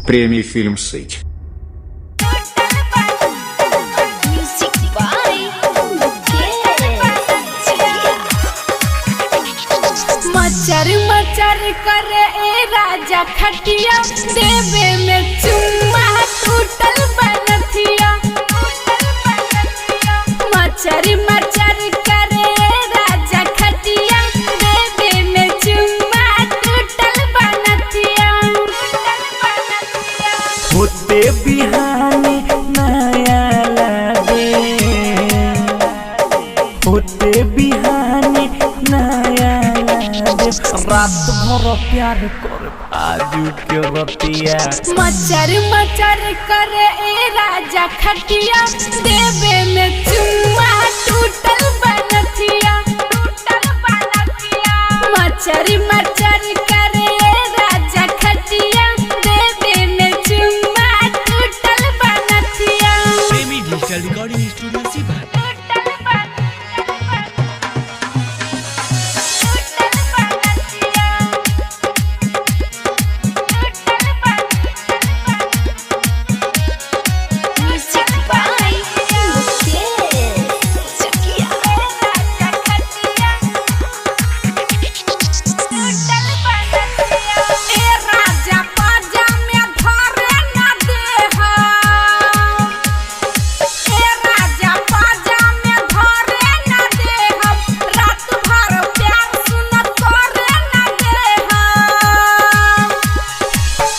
Премия «Фильм Сыть». मचर मचर करे ए राजा खटिया, देवे में चुम्मा टूटल बनथिया। मचर मचर करे ए राजा खटिया, देवे में चुम्मा टूटल बनथिया। होते बिहाने नया लागे, होते बिहाने नया रात भर प्यार कर आजू के रतिया। मचर मचर करे ए राजा खटिया, देवे में चुम्मा टूटल बनथिया। मचर मचर करे ए राजा खटिया, देवे में चुम्मा टूटल बनथिया। प्रेमी डिजिटल रिकॉर्डिंग स्टूडियो सीभर।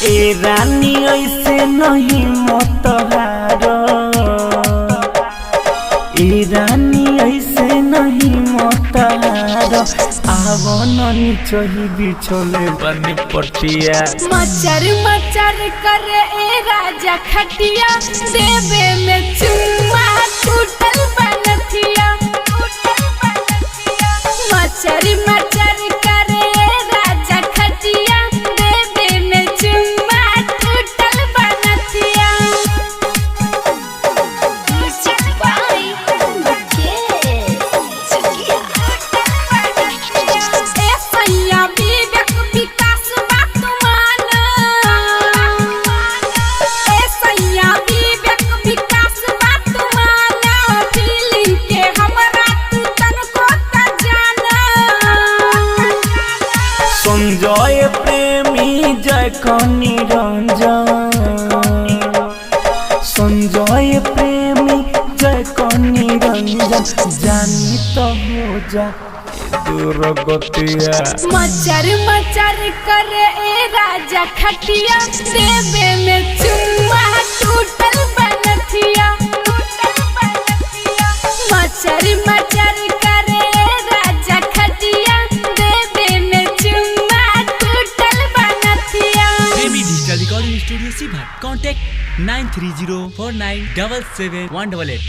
ए रानी ऐसे नहीं मत हारो, ए रानी ऐसे नहीं मत हारो। आवो ननी चही बिछोले बनी पटिया। मचर मचर करे ए राजा खटिया, देवे में चुम्मा टूटल बनथिया। मचर मचर करे ए राजा खटिया, देवे में चुम्मा टूटल बनथिया। ए सैया विवेक विकास बात माना, ए सैया विवेक विकास बात माना। फीलिंग के हमरा तू तनको त जाना। संजय प्रेमी जय कनी रंजन, संजय प्रेमी जय कनी रंजन। जानी तो हो जा दूर गतिया। मचर मचर करे ए राजा खटिया, देवे में चुम्मा टूटल बनथिया। मचर मचर करे ए राजा खटिया, देवे में चुम्मा टूटल बनथिया। प्रेमी डिजिटल रिकॉर्डिंग स्टूडियो सीभर। कॉन्टैक्ट 9304977188।